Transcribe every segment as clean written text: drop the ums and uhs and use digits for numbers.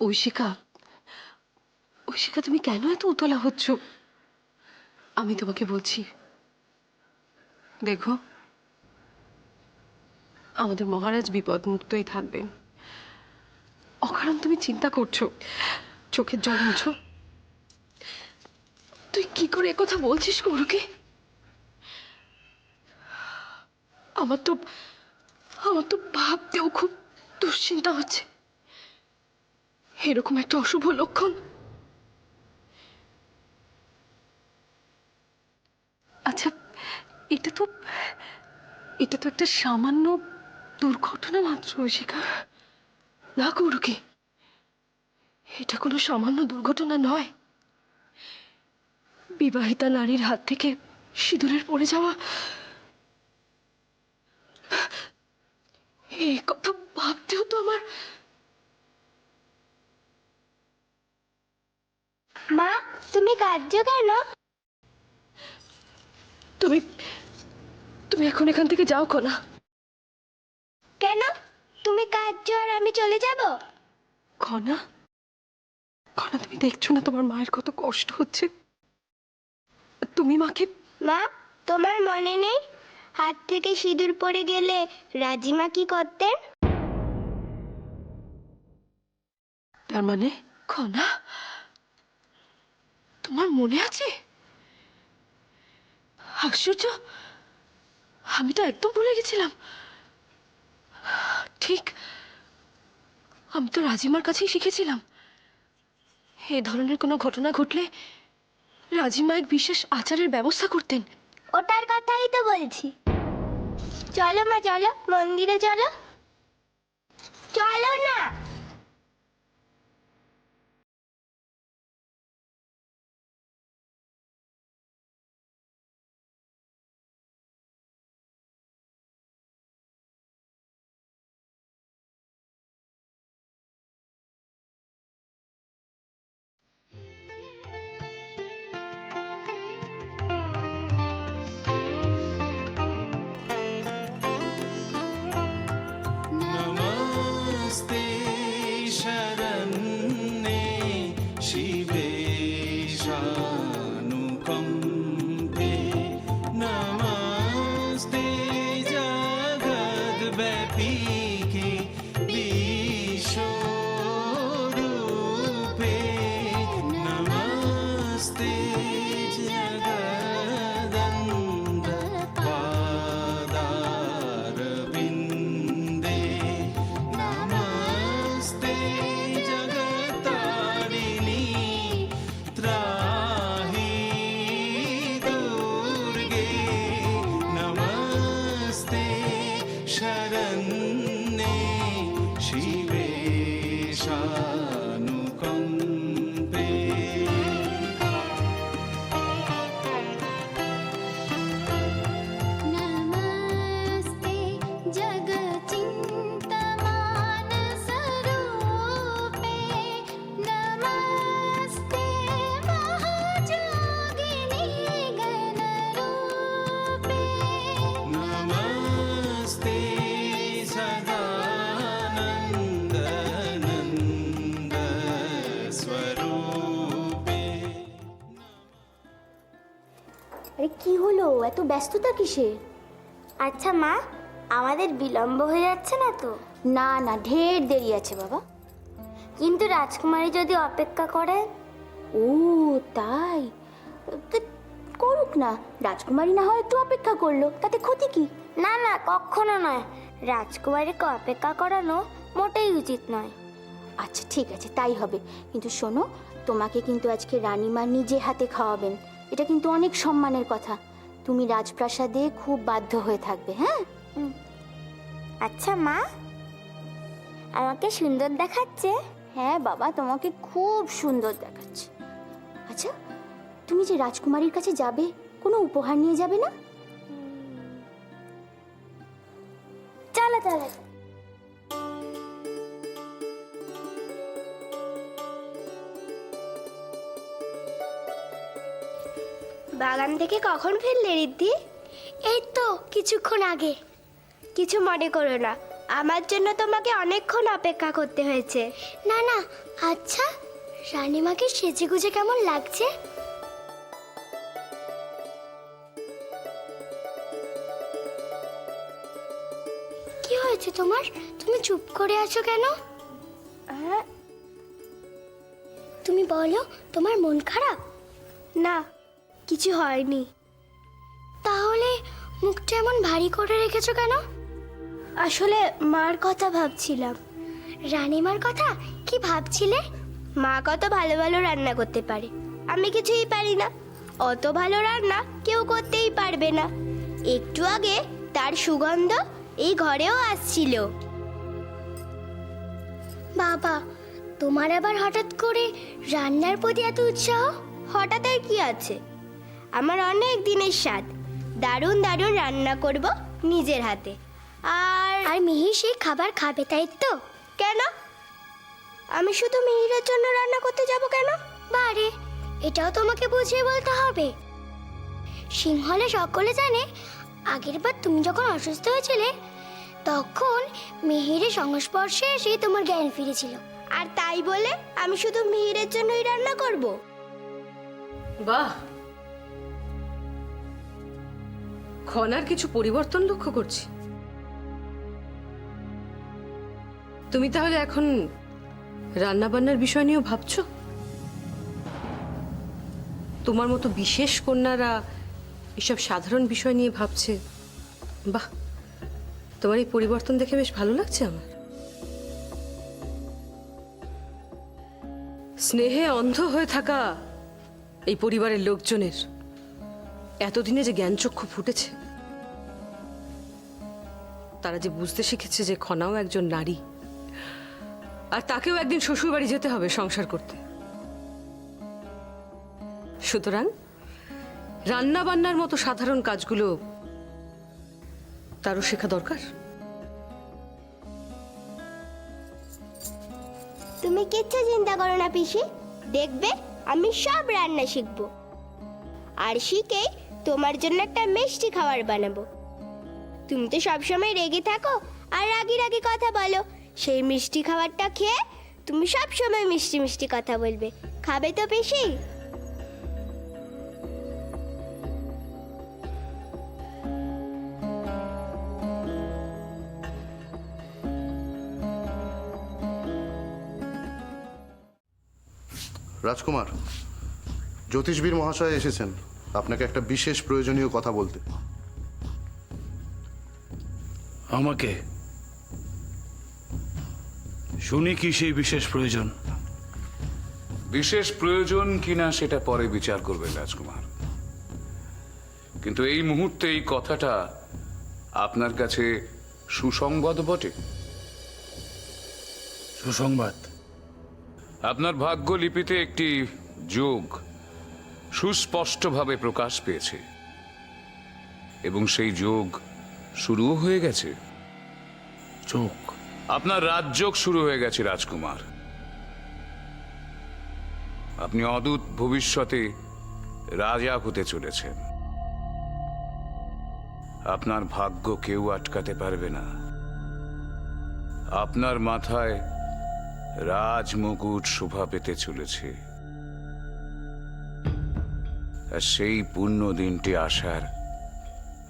ঐশিকা, ঐশিকা তুমি কেন এত উতলা হচ্ছ? আমি তোমাকে বলছি, দেখো আমাদের মহারাজ বিপদ মুক্তই থাকবেন। অকারণ তুমি চিন্তা করছো, চোখের জল মুছো। তুই কি করে একথা বলছিস গৌরকে? আমার তো ভাবতেও খুব দুশ্চিন্তা হচ্ছে। এরকম একটা অশুভ লক্ষণ। আচ্ছা, এটা তো একটা সামান্য দুর্ঘটনা মাত্র ঐশিকা। না গৌরকে, এটা কোনো সামান্য দুর্ঘটনা নয়। বিবাহিতা নারীর হাত থেকে সিঁদুরের পড়ে যাওয়া, এই কথা ভাবতেও তো আমার। মা, তুমি কাঁদছো কেন? তুমি তুমি এখন এখান থেকে যাও কনা। কেন তুমি কাঁদছো আর আমি চলে যাব? কনা, কনা তুমি দেখছো না তোমার মায়ের কত কষ্ট হচ্ছে? তুমি মাকে। মা, তোমার মনে নেই হাত থেকে সিঁদুর পড়ে গেলে রাজিমা কি করতেন? তার মানে কনা, তোমার মনে আছে? আশ্চর্য, আমি তো একদম ভুলে গেছিলাম। ঠিক, আমি তো রাজিমার কাছেই শিখেছিলাম। এ ধরনের কোনো ঘটনা ঘটলে রাজিমা এক বিশেষ আচারের ব্যবস্থা করতেন। ওটার কথাই তো বলছি। চলো মা, চলো মন্দিরে চলো। চলো না। नमस्ते शरण्ये शिवे शानुकम्पे नमस्ते जगद्व्यापिके विश्वरूपे नमस्ते जगदम्ब पादारविन्दे नमस्ते जगत्तारिणी त्राहि दुर्गे नमस्ते शरण्ये शिवे शानुकम्पे नमस्ते जगचिन्तमानसरूपे नमस्ते महायोगिनी गणरूपे नमस्ते सदानन्दनन्द स्वरूपे আরে কি হলো, এত ব্যস্ততা কিসে? আচ্ছা মা, আমাদের বিলম্ব হয়ে যাচ্ছে না তো? না না, ঢের দেরি আছে বাবা। কিন্তু রাজকুমারী যদি অপেক্ষা করে? ও তাই, তো করুক না। রাজকুমারী না হয় একটু অপেক্ষা করলো, তাতে ক্ষতি কি? না না, কখনো নয়। রাজকুমারীকে অপেক্ষা করানো মোটেই উচিত নয়। আচ্ছা ঠিক আছে, তাই হবে। কিন্তু শোনো, তোমাকে কিন্তু আজকে রানীমা নিজে হাতে খাওয়াবেন। এটা কিন্তু অনেক সম্মানের কথা। তুমি রাজপ্রাসাদে খুব বাধ্য হয়ে থাকবে, হ্যাঁ? আচ্ছা মা, আমাকে সুন্দর দেখাচ্ছে? হ্যাঁ বাবা, তোমাকে খুব সুন্দর দেখাচ্ছে। আচ্ছা, তুমি যে রাজকুমারীর কাছে যাবে, কোনো উপহার নিয়ে যাবে না? চলো চলো। বাগান থেকে কখন ফিরলে রিদ্ধি? এই তো কিছুক্ষণ আগে। কিছু মনে করো না, আমার জন্য তোমাকে অনেকক্ষণ অপেক্ষা করতে হয়েছে। না না, আচ্ছা রানীমাকে সেজে গুজে কেমন লাগছে? কি হয়েছে তোমার? তুমি চুপ করে আছো কেন? তুমি বলো, তোমার মন খারাপ? না, কিছু হয়নি। তাহলে মুখটা এমন ভারী করে রেখেছো কেন? আসলে মার কথা ভাবছিলাম। রানীমার কথা? কি ভাবছিলে? মা কত ভালো ভালো রান্না করতে পারে, আমি কিছুই পারি না। অত ভালো রান্না কেউ করতেই পারবে না। একটু আগে তার সুগন্ধ এই ঘরেও আসছিল। বাবা, তোমার আবার হঠাৎ করে রান্নার প্রতি এত উৎসাহ? হঠাৎ আর কি আছে, আমার অনেক দিনের স্বাদ। দারুণ দারুণ রান্না করব নিজের হাতে। আর মিহির সেই খাবার খাবে, তাই তো? কেন? আমি শুধু মিহিরের জন্য রান্না করতে যাব কেন? বারে, এটাও তোমাকে বুঝিয়ে বলতে হবে। সিংহলে সকলে জানে আগেরবার তুমি যখন অসুস্থ হয়েছিলে তখন মিহিরের সংস্পর্শে এসে তোমার জ্ঞান ফিরেছিল। আর তাই বলে আমি শুধু মিহিরের জন্যই রান্না করব? বাহ, খনার কিছু পরিবর্তন লক্ষ্য করছি। তুমি তাহলে এখন রান্না বান্নার বিষয় নিয়েও ভাবছো? তোমার মতো বিশেষ কন্যারা এসব সাধারণ বিষয় নিয়ে ভাবছে। বাহ, তোমার এই পরিবর্তন দেখে বেশ ভালো লাগছে আমার। স্নেহে অন্ধ হয়ে থাকা এই পরিবারের লোকজনের এতদিনে যে জ্ঞানচক্ষু ফুটেছে, তারা যে বুঝতে শিখেছে যে খনাও একজন নারী, আর তাকেও একদিন শ্বশুর বাড়ি যেতে হবে সংসার করতে। সুতরাং রান্না বান্নার মতো সাধারণ কাজগুলো তারও শেখা দরকার। তুমি কিচ্ছু চিন্তা করো না পিসি, দেখবে আমি সব রান্না শিখব। আর শিখে তোমার জন্য একটা মিষ্টি খাবার বানাবো। তুমি তো সবসময় রেগে থাকো আর রাগি রাগি কথা বলো। সেই মিষ্টি খাবারটা খেয়ে তুমি সবসময় মিষ্টি মিষ্টি কথা বলবে। খাবে তো পিসি? রাজকুমার, জ্যোতিষবীর মহাশয় এসেছেন আপনাকে একটা বিশেষ প্রয়োজনীয় কথা বলতে। আমাকে? শুনি কি সেই বিশেষ প্রয়োজন? বিশেষ প্রয়োজন কিনা সেটা পরে বিচার করবেন রাজকুমার, কিন্তু এই মুহূর্তে এই কথাটা আপনার কাছে সুসংবাদ বটে। সুসংবাদ? আপনার ভাগ্যলিপিতে একটি যোগ সুস্পষ্টভাবে প্রকাশ পেয়েছে এবং সেই যোগ শুরুও হয়ে গেছে। চোখ? আপনার রাজযোগ শুরু হয়ে গেছে রাজকুমার। আপনি অদূত ভবিষ্যতে রাজা হতে চলেছেন। আপনার ভাগ্য কেউ আটকাতে পারবে না। আপনার মাথায় রাজমুকুট শোভা পেতে চলেছে, আর সেই পূর্ণ দিনটি আসার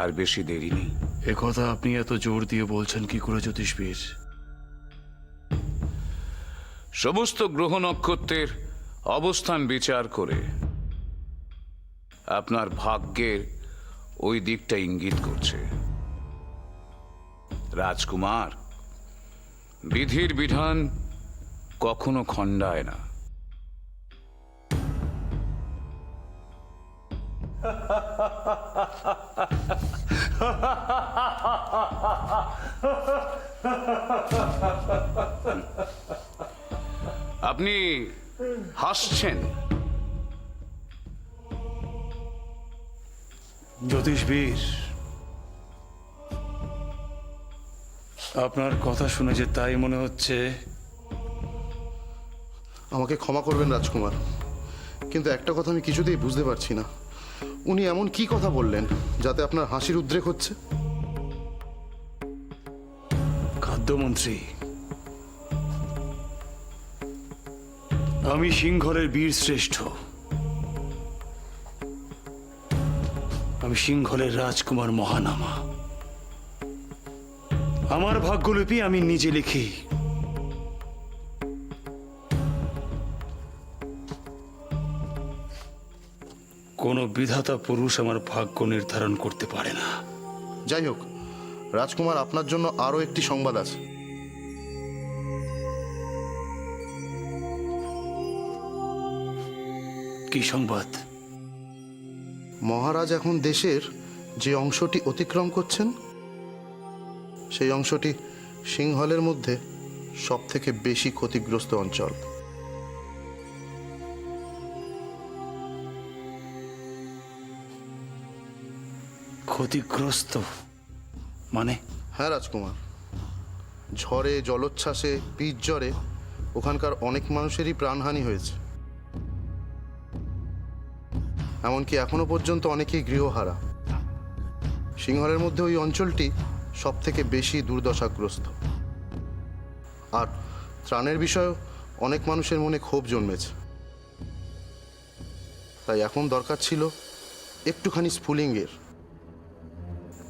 আর বেশি দেরি নেই। এ কথা আপনি এত জোর দিয়ে বলছেন কি করে জ্যোতিষবীর? সমস্ত গ্রহ নক্ষত্রের অবস্থান বিচার করে আপনার ভাগ্যের ওই দিকটা ইঙ্গিত করছে। রাজকুমার, বিধির বিধান কখনো খণ্ডায় না। আপনি হাসছেন। জ্যোতিষবীর, আপনার কথা শুনে যে তাই মনে হচ্ছে। আমাকে ক্ষমা করবেন রাজকুমার, কিন্তু একটা কথা আমি কিছুতেই বুঝতে পারছি না। উনি এমন কি কথা বললেন যাতে আপনার হাসির উদ্রেক হচ্ছে? খাদ্যমন্ত্রী, আমি সিংহলের বীর শ্রেষ্ঠ। আমি সিংহলের রাজকুমার মহানামা। আমার ভাগ্যলিপি আমি নিজে লিখি। কোনো বিধাতা পুরুষ আমার ভাগ্য নির্ধারণ করতে পারে না। যাই হোক রাজকুমার, আপনার জন্য আরও একটি সংবাদ আছে। কি সংবাদ? মহারাজ এখন দেশের যে অংশটি অতিক্রম করছেন সেই অংশটি সিংহলের মধ্যে সব থেকে বেশি ক্ষতিগ্রস্ত অঞ্চল। ক্ষতিগ্রস্ত মানে? হ্যাঁ রাজকুমার, ঝড়ে, জলোচ্ছ্বাসে, পিচ জ্বরে ওখানকার অনেক মানুষেরই প্রাণহানি হয়েছে। এমনকি এখনো পর্যন্ত অনেকেই গৃহহারা। সিংহলের মধ্যে ওই অঞ্চলটি সব থেকে বেশি দুর্দশাগ্রস্ত। আর ত্রাণের বিষয়েও অনেক মানুষের মনে ক্ষোভ জন্মেছে। তাই এখন দরকার ছিল একটুখানি স্ফুলিঙ্গের।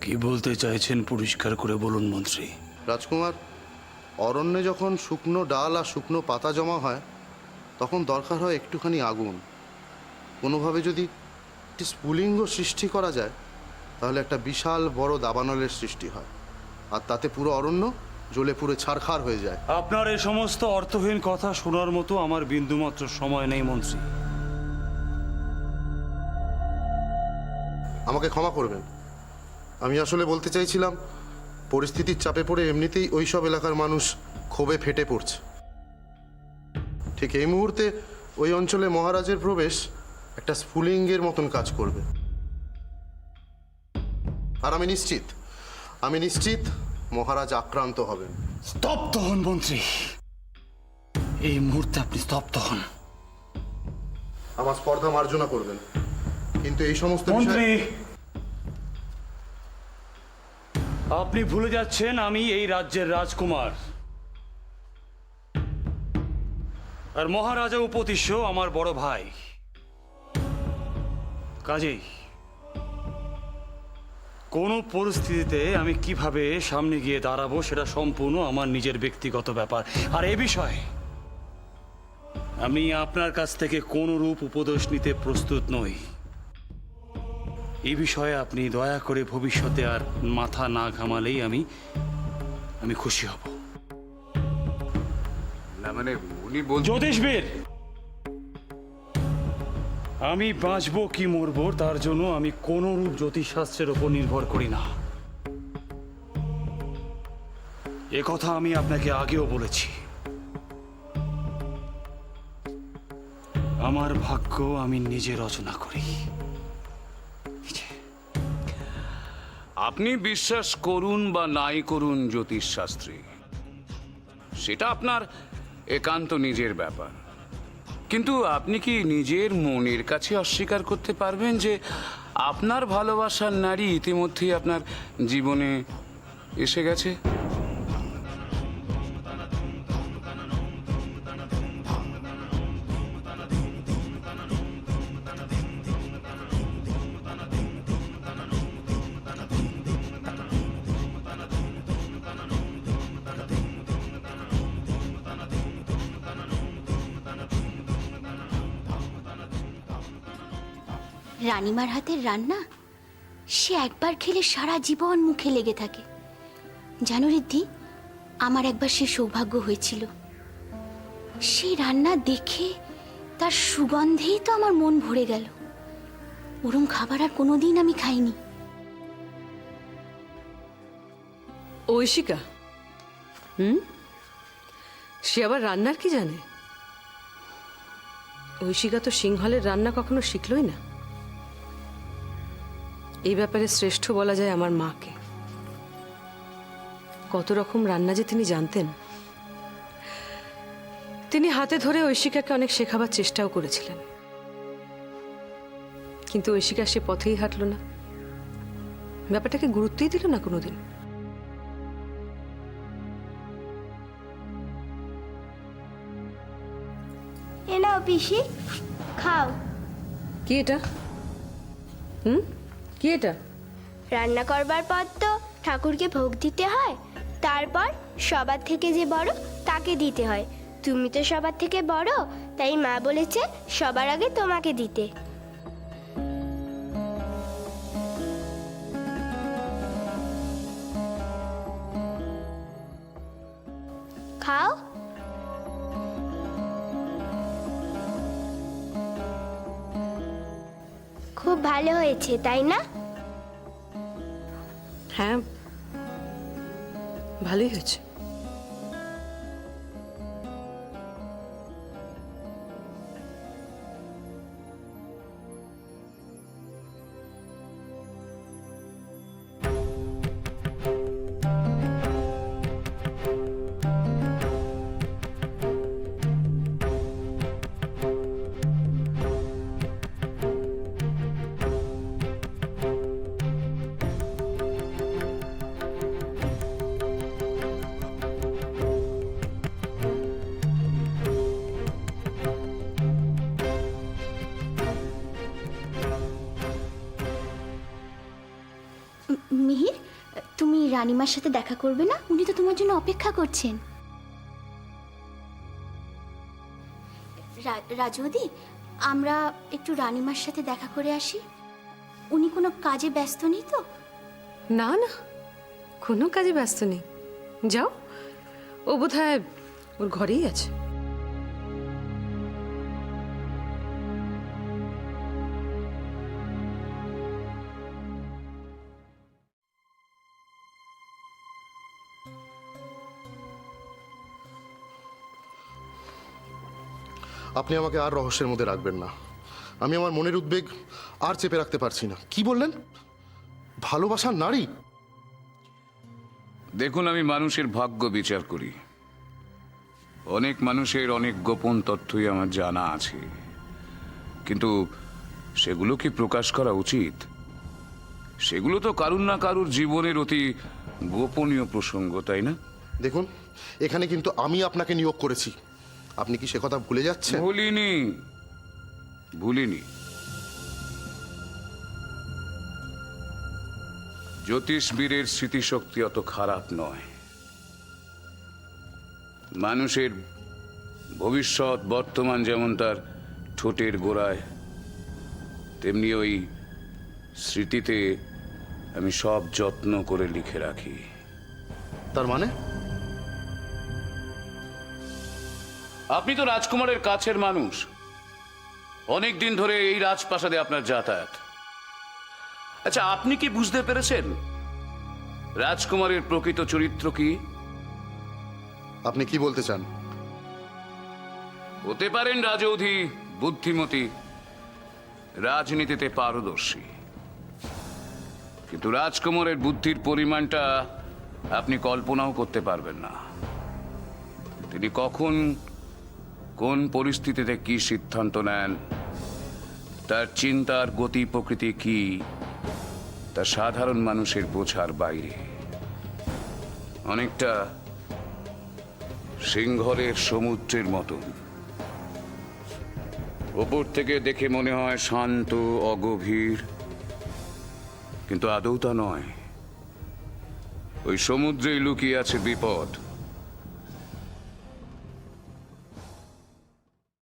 কি বলতে চাইছেন পরিষ্কার করে বলুন মন্ত্রী। রাজকুমার, অরণ্যে যখন শুকনো ডাল আর শুকনো পাতা জমা হয় তখন দরকার হয় একটুখানি আগুন। কোনোভাবে যদি একটি স্ফুলিঙ্গ সৃষ্টি করা যায় তাহলে একটা বিশাল বড় দাবানলের সৃষ্টি হয়, আর তাতে পুরো অরণ্য জ্বলে পুড়ে ছারখার হয়ে যায়। আপনার এই সমস্ত অর্থহীন কথা শোনার মতো আমার বিন্দুমাত্র সময় নেই মন্ত্রী। আমাকে ক্ষমা করবেন, আমি আসলে বলতে চাইছিলাম পরিস্থিতির চাপে পড়ে এমনিতেই ওই সব এলাকার মানুষ ক্ষোভে ফেটে পড়ছে। ঠিক এই মুহূর্তে ওই অঞ্চলে মহারাজের প্রবেশ একটা স্ফুলিঙ্গের মতন কাজ করবে। আর আমি নিশ্চিত মহারাজ আক্রান্ত হবেন। স্তব্ধ হন মন্ত্রী, এই মুহূর্তে আপনি স্তব্ধ হন। আমার স্পর্ধা মার্জনা করবেন, কিন্তু এই সমস্ত মন্ত্রী, বিষয়ে আপনি ভুলে যাচ্ছেন আমি এই রাজ্যের রাজকুমার, আর মহারাজা উপতিষ্য আমার বড় ভাই। কাজেই কোন পরিস্থিতিতে আমি কিভাবে সামনে গিয়ে দাঁড়াবো সেটা সম্পূর্ণ আমার নিজের ব্যক্তিগত ব্যাপার। আর এ বিষয়ে আমি আপনার কাছ থেকে কোন রূপ উপদেশ নিতে প্রস্তুত নই। এই বিষয়ে আপনি দয়া করে ভবিষ্যতে আর মাথা না ঘামালেই আমি খুশি হব। না মানে উনি বলছেন জ্যোতিষবীর, আমি বাঁচবো কি মরবো তার জন্য আমি কোন রূপ জ্যোতিষশাস্ত্রের উপর নির্ভর করি না। এ কথা আমি আপনাকে আগেও বলেছি। আমার ভাগ্য আমি নিজে রচনা করি। আপনি বিশ্বাস করুন বা নাই করুন জ্যোতিষশাস্ত্রে, সেটা আপনার একান্ত নিজের ব্যাপার। কিন্তু আপনি কি নিজের মনের কাছে অস্বীকার করতে পারবেন যে আপনার ভালোবাসার নারী ইতিমধ্যেই আপনার জীবনে এসে গেছে? রানীমার হাতের রান্না সে একবার খেলে সারা জীবন মুখে লেগে থাকে। জানো রিদ্ধি, আমার একবার সে সৌভাগ্য হয়েছিল। সেই রান্না দেখে তার সুগন্ধেই তো আমার মন ভরে গেল। ওরম খাবার আর কোনোদিন আমি খাইনি। ঐশিকা, সে আবার রান্নার কি জানে? ঐশিকা তো সিংহলের রান্না কখনো শিখলই না। এই ব্যাপারে শ্রেষ্ঠ বলা যায় আমার মাকে। কত রকম রান্না যে তিনি জানতেন। তিনি হাতে ধরে ঐশিকাকে অনেক শেখাবার চেষ্টাও করেছিলেন, কিন্তু ঐশিকা সে পথেই হাঁটল না, ব্যাপারটাকে গুরুত্বই দিল না কোনোদিন। এ নাও পিসি, খাও। কি এটা? কি এটা? রান্না করবার পর তো ঠাকুরকে ভোগ দিতে হয়, তারপর সবার থেকে যে বড় তাকে দিতে হয়। তুমি তো সবার থেকে বড়, তাই মা বলেছে সবার আগে তোমাকে দিতে। খাও। খুব ভালো হয়েছে, তাই না? হ্যাঁ, ভালোই হয়েছে। মিহির, তুমি রানীমার সাথে দেখা করবে না? উনি তো তোমার জন্য অপেক্ষা করছেন। রাজুদি, আমরা একটু রানীমার সাথে দেখা করে আসি। উনি কোনো কাজে ব্যস্ত নেই তো? না না, কোনো কাজে ব্যস্ত নেই। যাও, ও বোধহয় ওর ঘরেই আছে। আপনি আমাকে আর রহস্যের মধ্যে রাখবেন না। আমি আমার মনের উদ্বেগ আর চেপে রাখতে পারছি না। কি বললেন? ভালোবাসার নারী? দেখুন, আমি মানুষের ভাগ্য বিচার করি। অনেক মানুষের অনেক গোপন তথ্যই আমার জানা আছে, কিন্তু সেগুলো কি প্রকাশ করা উচিত? সেগুলো তো কারুর না কারুর জীবনের অতি গোপনীয় প্রসঙ্গ, তাই না? দেখুন, এখানে কিন্তু আমি আপনাকে নিয়োগ করেছি। আপনি কি সে কথা ভুলে যাচ্ছেন? ভুলিনি। জ্যোতিষবীরের স্মৃতিশক্তি অত খারাপ নয়। মানুষের ভবিষ্যৎ বর্তমান যেমন তার ঠোঁটের গোড়ায়, তেমনি ওই স্মৃতিতে আমি সব যত্ন করে লিখে রাখি। তার মানে? আপনি তো রাজকুমারের কাছের মানুষ। অনেক দিন ধরে এই রাজপ্রাসাদে আপনার যাতায়াত। আচ্ছা, আপনি কি বুঝতে পেরেছেন রাজকুমারের প্রকৃত চরিত্র কি? আপনি কি বলতে চান? হতে পারেন রাজৌধি বুদ্ধিমতী, রাজনীতিতে পারদর্শী, কিন্তু রাজকুমারের বুদ্ধির পরিমাণটা আপনি কল্পনাও করতে পারবেন না। তিনি কখন কোন পরিস্থিতিতে কি সিদ্ধান্ত নেন, তার চিন্তার গতি প্রকৃতি কি, তা সাধারণ মানুষের বোঝার বাইরে। অনেকটা সিংহলের সমুদ্রের মতন। ওপর থেকে দেখে মনে হয় শান্ত অগভীর, কিন্তু আদৌ তা নয়। ওই সমুদ্রেই লুকিয়ে আছে বিপদ।